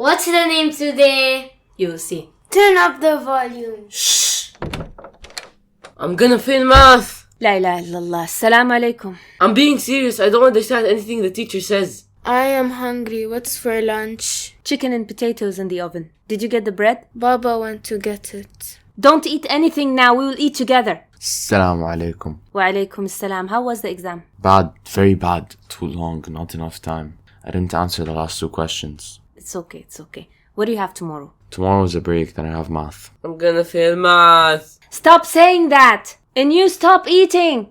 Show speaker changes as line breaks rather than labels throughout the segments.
What's the name today?
You'll see.
Turn up the volume.
Shh! I'm gonna fail math.
La ilaha illallah. Assalamu alaikum.
I'm being serious. I don't understand anything the teacher says.
I am hungry. What's for lunch?
Chicken and potatoes in the oven. Did you get the bread?
Baba went to get it.
Don't eat anything now. We will eat together.
Assalamu alaikum.
Wa alaikum assalam. How was the exam?
Bad, very bad. Too long, not enough time. I didn't answer the last 2 questions.
It's okay. What do you have tomorrow?
Tomorrow's a break, then I have math.
I'm gonna fail math.
Stop saying that! And you stop eating!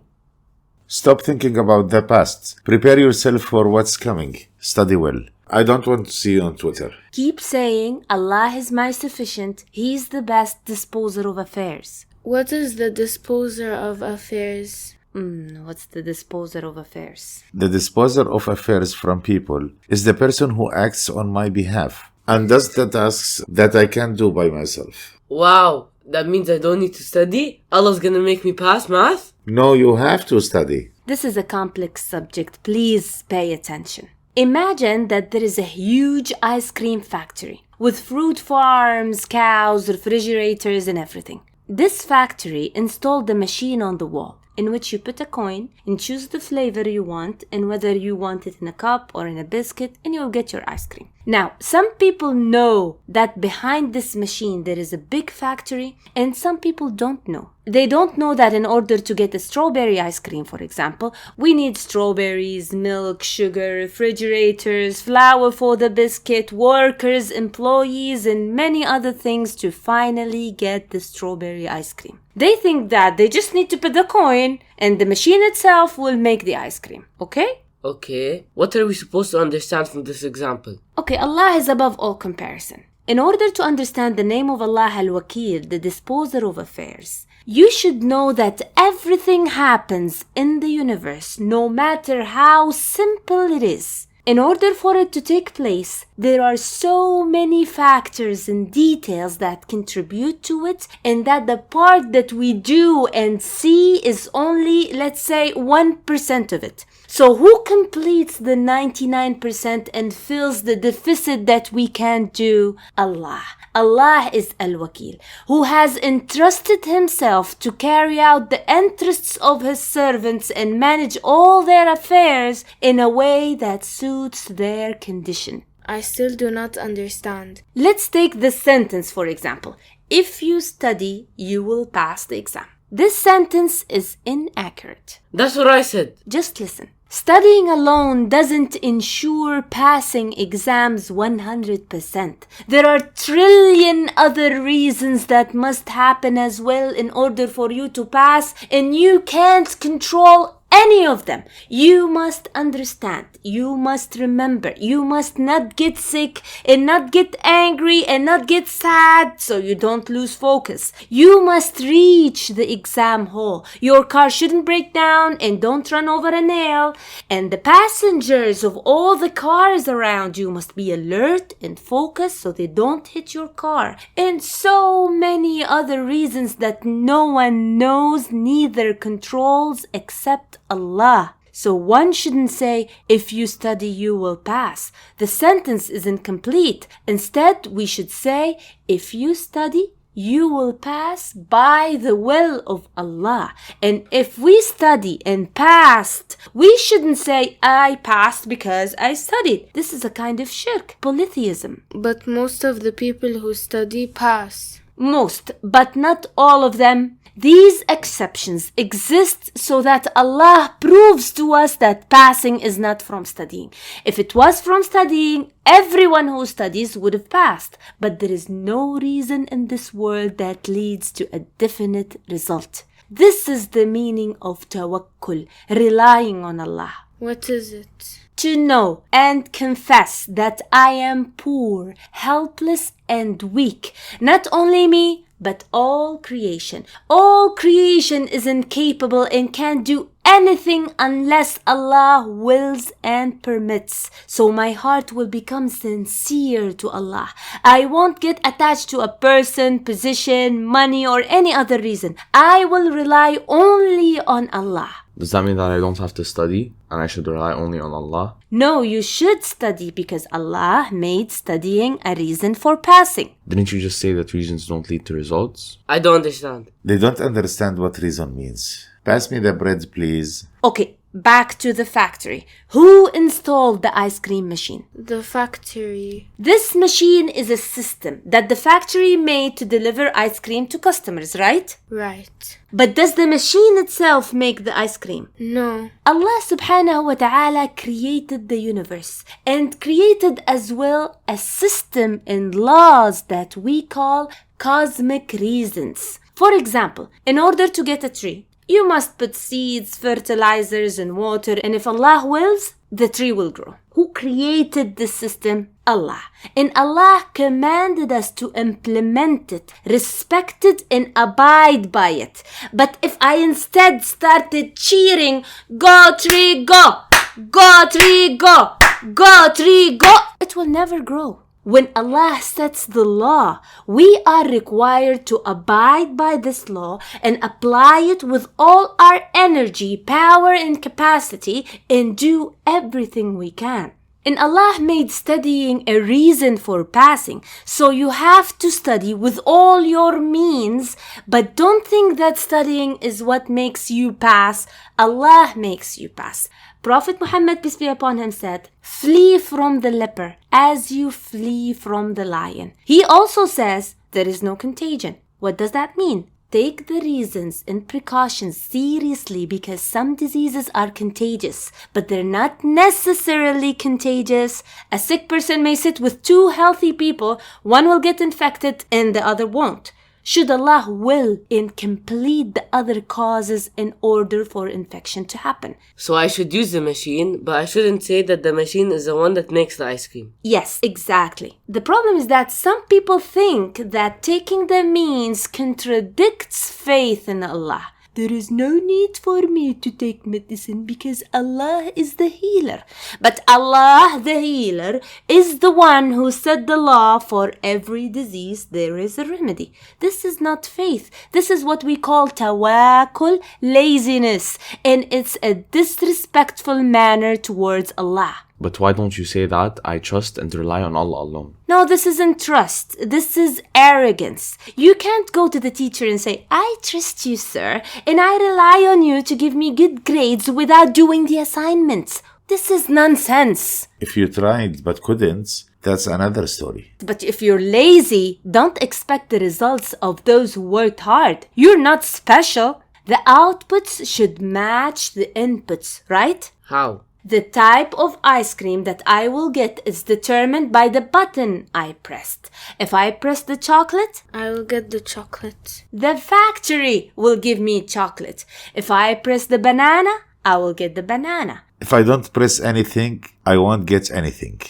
Stop thinking about the past. Prepare yourself for what's coming. Study well. I don't want to see you on Twitter.
Keep saying, Allah is my sufficient. He's the best disposer of affairs.
What is the disposer of affairs?
What's the disposer of affairs?
The disposer of affairs from people is the person who acts on my behalf and does the tasks that I can't do by myself.
Wow, that means I don't need to study? Allah's gonna make me pass math?
No, you have to study.
This is a complex subject. Please pay attention. Imagine that there is a huge ice cream factory with fruit farms, cows, refrigerators, and everything. This factory installed a machine on the wall in which you put a coin and choose the flavor you want and whether you want it in a cup or in a biscuit, and you'll get your ice cream. Now, some people know that behind this machine there is a big factory, and some people don't know. They don't know that in order to get a strawberry ice cream, for example, we need strawberries, milk, sugar, refrigerators, flour for the biscuit, workers, employees, and many other things to finally get the strawberry ice cream. They think that they just need to put the coin and the machine itself will make the ice cream, okay?
Okay, what are we supposed to understand from this example?
Okay, Allah is above all comparison. In order to understand the name of Allah Al-Wakil, the disposer of affairs, you should know that everything happens in the universe, no matter how simple it is. In order for it to take place, there are so many factors and details that contribute to it, and that the part that we do and see is only, let's say, 1% of it. So who completes the 99% and fills the deficit that we can't do? Allah. Allah is Al-Wakil, who has entrusted himself to carry out the interests of his servants and manage all their affairs in a way that suits their condition.
I still do not understand.
Let's take this sentence, for example. If you study, you will pass the exam. This sentence is inaccurate.
That's what I said.
Just listen. Studying alone doesn't ensure passing exams 100%. There are trillion other reasons that must happen as well in order for you to pass, and you can't control any of them. You must understand, you must remember, you must not get sick and not get angry and not get sad so you don't lose focus. You must reach the exam hall. Your car shouldn't break down and don't run over a nail. And the passengers of all the cars around you must be alert and focused so they don't hit your car. And so many other reasons that no one knows, neither controls except Allah. So one shouldn't say, if you study, you will pass. The sentence is incomplete. Instead, we should say, if you study, you will pass by the will of Allah. And if we study and passed, we shouldn't say, I passed because I studied. This is a kind of shirk, polytheism.
But most of the people who study pass.
Most, but not all of them. These exceptions exist so that Allah proves to us that passing is not from studying. If it was from studying, everyone who studies would have passed. But there is no reason in this world that leads to a definite result. This is the meaning of tawakkul, relying on Allah.
What is it?
To know and confess that I am poor, helpless, and weak. Not only me, but all creation. All creation is incapable and can't do anything unless Allah wills and permits. So my heart will become sincere to Allah. I won't get attached to a person, position, money, or any other reason. I will rely only on Allah.
Does that mean that I don't have to study and I should rely only on Allah?
No, you should study because Allah made studying a reason for passing.
Didn't you just say that reasons don't lead to results?
I don't understand.
They don't understand what reason means. Pass me the bread, please.
Okay, back to the factory. Who installed the ice cream machine?
The factory.
This machine is a system that the factory made to deliver ice cream to customers, right?
Right.
But does the machine itself make the ice cream?
No.
Allah subhanahu wa ta'ala created the universe and created as well a system and laws that we call cosmic reasons. For example, in order to get a tree, you must put seeds, fertilizers, and water, and if Allah wills, the tree will grow. Who created this system? Allah. And Allah commanded us to implement it, respect it, and abide by it. But if I instead started cheering, go tree, go! Go tree, go! Go tree, go! It will never grow. When Allah sets the law, we are required to abide by this law and apply it with all our energy, power, and capacity and do everything we can. And Allah made studying a reason for passing, so you have to study with all your means, but don't think that studying is what makes you pass. Allah makes you pass. Prophet Muhammad, peace be upon him, said, flee from the leper as you flee from the lion. He also says there is no contagion. What does that mean? Take the reasons and precautions seriously because some diseases are contagious, but they're not necessarily contagious. A sick person may sit with two healthy people. One will get infected and the other won't. Should Allah will and complete the other causes in order for infection to happen.
So I should use the machine, but I shouldn't say that the machine is the one that makes the ice cream.
Yes, exactly. The problem is that some people think that taking the means contradicts faith in Allah. There is no need for me to take medicine because Allah is the healer. But Allah, the healer, is the one who set the law for every disease there is a remedy. This is not faith. This is what we call tawakkul, laziness, and it's a disrespectful manner towards Allah.
But why don't you say that I trust and rely on Allah alone?
No, this isn't trust. This is arrogance. You can't go to the teacher and say, I trust you, sir, and I rely on you to give me good grades without doing the assignments. This is nonsense.
If you tried but couldn't, that's another story.
But if you're lazy, don't expect the results of those who worked hard. You're not special. The outputs should match the inputs, right?
How?
The type of ice cream that I will get is determined by the button I pressed. If I press the chocolate,
I will get the chocolate.
the factory will give me chocolate. If I press the banana, I will get the banana.
If I don't press anything, I won't get anything.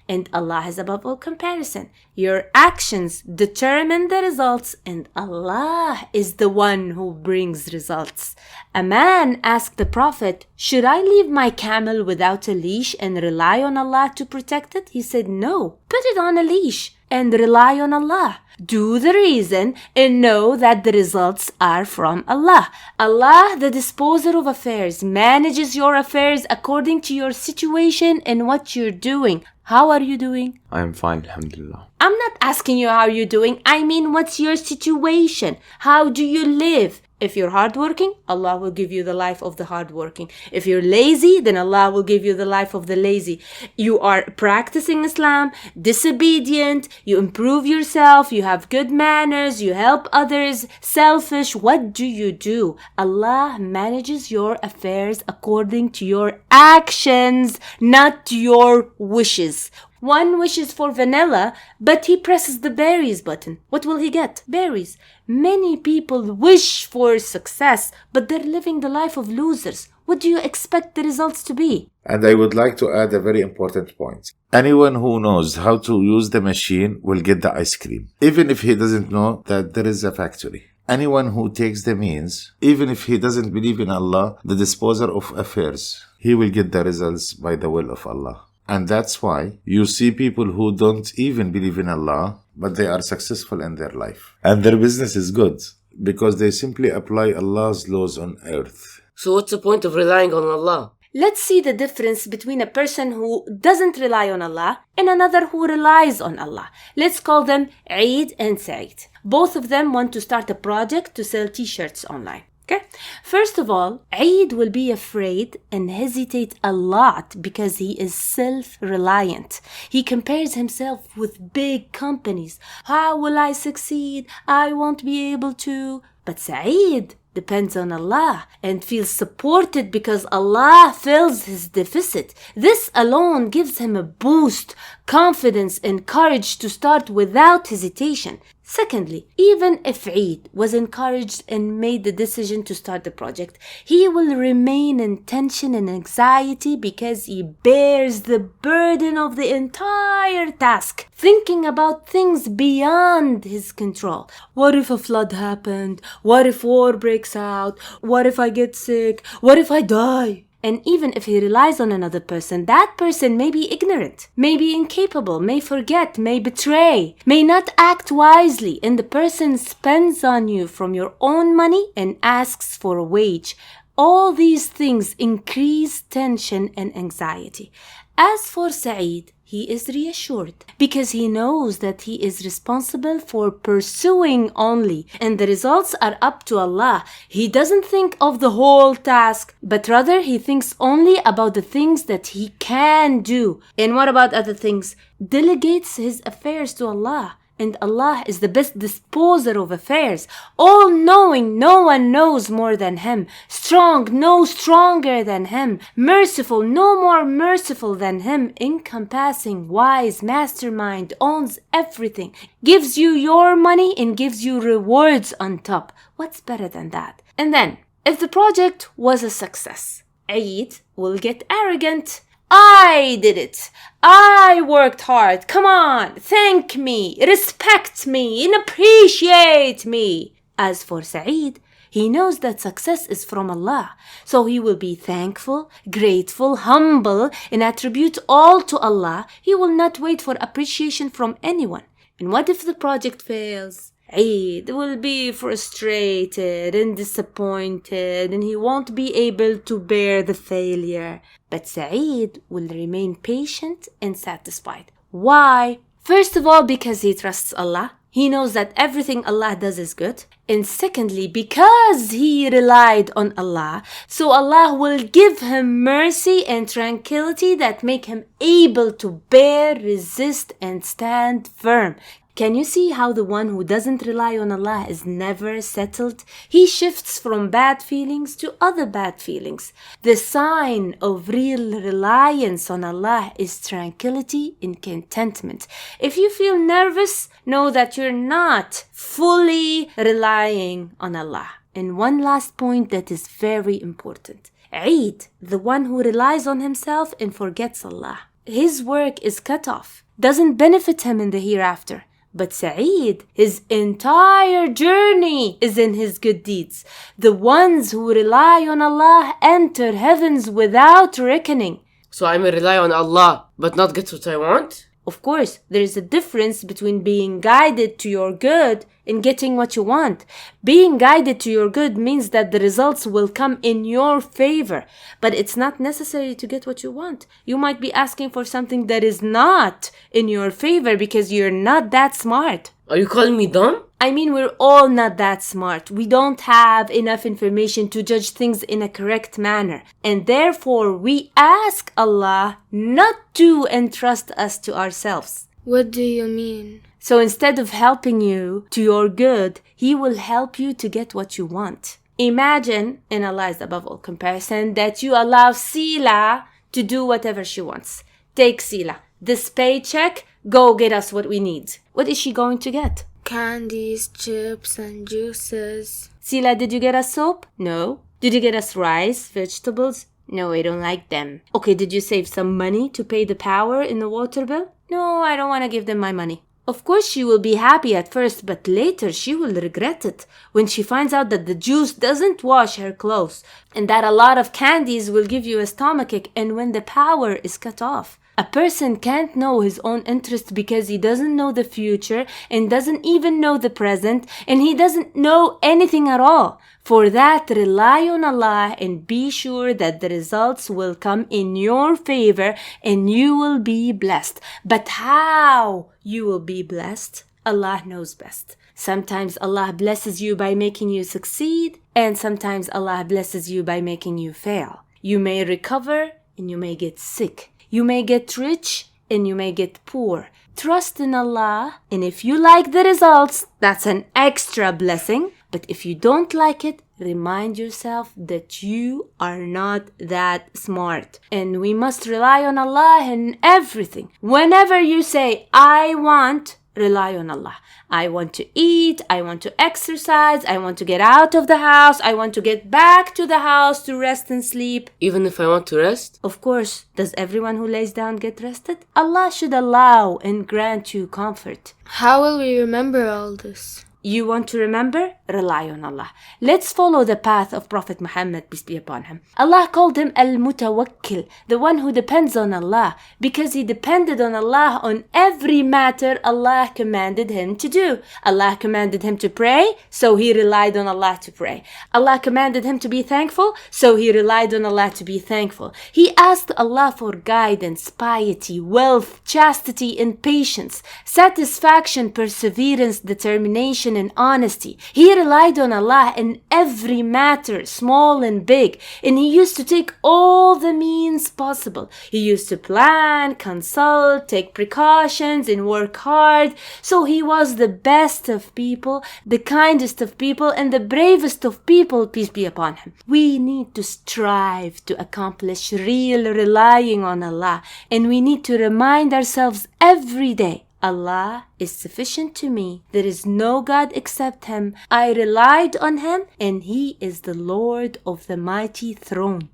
And Allah is above all comparison. Your actions determine the results, and Allah is the one who brings results. A man asked the Prophet, should I leave my camel without a leash and rely on Allah to protect it? He said, no. Put it on a leash and rely on Allah. Do the reason and know that the results are from Allah. Allah, the disposer of affairs, manages your affairs according to your situation and what you're doing. How are you doing?
I am fine, alhamdulillah.
I'm not asking you how you're doing. I mean, what's your situation? How do you live? If you're hardworking, Allah will give you the life of the hardworking. If you're lazy, then Allah will give you the life of the lazy. You are practicing Islam, disobedient, you improve yourself, you have good manners, you help others, selfish. What do? Allah manages your affairs according to your actions, not to your wishes. One wishes for vanilla, but he presses the berries button. What will he get? Berries. Many people wish for success, but they're living the life of losers. What do you expect the results to be?
And I would like to add a very important point. Anyone who knows how to use the machine will get the ice cream, even if he doesn't know that there is a factory. Anyone who takes the means, even if he doesn't believe in Allah, the disposer of affairs, he will get the results by the will of Allah. And that's why you see people who don't even believe in Allah, but they are successful in their life. And their business is good, because they simply apply Allah's laws on earth.
So what's the point of relying on Allah?
Let's see the difference between a person who doesn't rely on Allah and another who relies on Allah. Let's call them Eid and Saeed. Both of them want to start a project to sell t-shirts online. Okay? First of all, Eid will be afraid and hesitate a lot because he is self-reliant. He compares himself with big companies. How will I succeed? I won't be able to. But Saeed depends on Allah and feels supported because Allah fills his deficit. This alone gives him a boost, confidence and courage to start without hesitation. Secondly, even if Eid was encouraged and made the decision to start the project, he will remain in tension and anxiety because he bears the burden of the entire task, thinking about things beyond his control. What if a flood happened? What if war breaks out? What if I get sick? What if I die? And even if he relies on another person, that person may be ignorant, may be incapable, may forget, may betray, may not act wisely, and the person spends on you from your own money and asks for a wage. All these things increase tension and anxiety. As for Saeed, he is reassured because he knows that he is responsible for pursuing only, and the results are up to Allah. He doesn't think of the whole task, but rather he thinks only about the things that he can do. And what about other things? Delegates his affairs to Allah. And Allah is the best disposer of affairs. All-knowing, no one knows more than Him. Strong, no stronger than Him. Merciful, no more merciful than Him. Encompassing, wise, mastermind, owns everything. Gives you your money and gives you rewards on top. What's better than that? And then, if the project was a success, Eid will get arrogant. I did it. I worked hard. Come on, thank me, respect me, and appreciate me. As for Saeed, he knows that success is from Allah. So he will be thankful, grateful, humble, and attribute all to Allah. He will not wait for appreciation from anyone. And what if the project fails? Eid will be frustrated and disappointed, and he won't be able to bear the failure. But Saeed will remain patient and satisfied. Why? First of all, because he trusts Allah. He knows that everything Allah does is good. And secondly, because he relied on Allah, so Allah will give him mercy and tranquility that make him able to bear, resist, and stand firm. Can you see how the one who doesn't rely on Allah is never settled? He shifts from bad feelings to other bad feelings. The sign of real reliance on Allah is tranquility and contentment. If you feel nervous, know that you're not fully relying on Allah. And one last point that is very important. Eid, the one who relies on himself and forgets Allah. His work is cut off, doesn't benefit him in the hereafter. But Saeed, his entire journey is in his good deeds. The ones who rely on Allah enter heavens without reckoning.
So I may rely on Allah, but not get what I want?
Of course, there is a difference between being guided to your good and getting what you want. Being guided to your good means that the results will come in your favor, but it's not necessary to get what you want. You might be asking for something that is not in your favor because you're not that smart.
Are you calling me dumb?
I mean, we're all not that smart. We don't have enough information to judge things in a correct manner. And therefore, we ask Allah not to entrust us to ourselves.
What do you mean?
So instead of helping you to your good, He will help you to get what you want. Imagine, and Allah is above all comparison, that you allow Sila to do whatever she wants. Take Sila. This paycheck, go get us what we need. What is she going to get?
Candies, chips, and juices.
Sila, did you get us soap? No. Did you get us rice, vegetables? No, I don't like them. Okay, did you save some money to pay the power in the water bill? No, I don't want to give them my money. Of course, she will be happy at first, but later she will regret it when she finds out that the juice doesn't wash her clothes and that a lot of candies will give you a stomachache and when the power is cut off. A person can't know his own interest because he doesn't know the future and doesn't even know the present, and he doesn't know anything at all. For that, rely on Allah and be sure that the results will come in your favor and you will be blessed. But how you will be blessed, Allah knows best. Sometimes Allah blesses you by making you succeed, and sometimes Allah blesses you by making you fail. You may recover and you may get sick. You may get rich and you may get poor. Trust in Allah, and if you like the results, that's an extra blessing. But if you don't like it, remind yourself that you are not that smart. And we must rely on Allah in everything. Whenever you say, I want, rely on Allah. I want to eat, I want to exercise, I want to get out of the house, I want to get back to the house to rest and sleep.
Even if I want to rest?
Of course, does everyone who lays down get rested? Allah should allow and grant you comfort.
How will we remember all this?
You want to remember? Rely on Allah. Let's follow the path of Prophet Muhammad, peace be upon him. Allah called him Al-Mutawakkil, the one who depends on Allah, because he depended on Allah on every matter Allah commanded him to do. Allah commanded him to pray, so he relied on Allah to pray. Allah commanded him to be thankful, so he relied on Allah to be thankful. He asked Allah for guidance, piety, wealth, chastity, and patience, satisfaction, perseverance, determination, and honesty. He relied on Allah in every matter, small and big, and he used to take all the means possible. He used to plan, consult, take precautions, and work hard. So he was the best of people, the kindest of people, and the bravest of people, peace be upon him. We need to strive to accomplish real relying on Allah, and we need to remind ourselves every day, Allah is sufficient to me. There is no God except Him. I relied on Him, and He is the Lord of the mighty throne.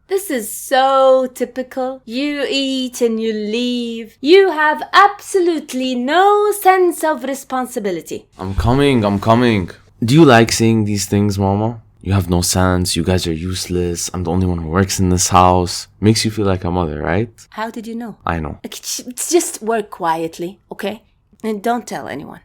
This is so typical. You eat and you leave. You have absolutely no sense of responsibility.
I'm coming. Do you like saying these things, Mama? You have no sense, you guys are useless, I'm the only one who works in this house. Makes you feel like a mother, right?
How did you know?
I know.
Just work quietly, okay? And don't tell anyone.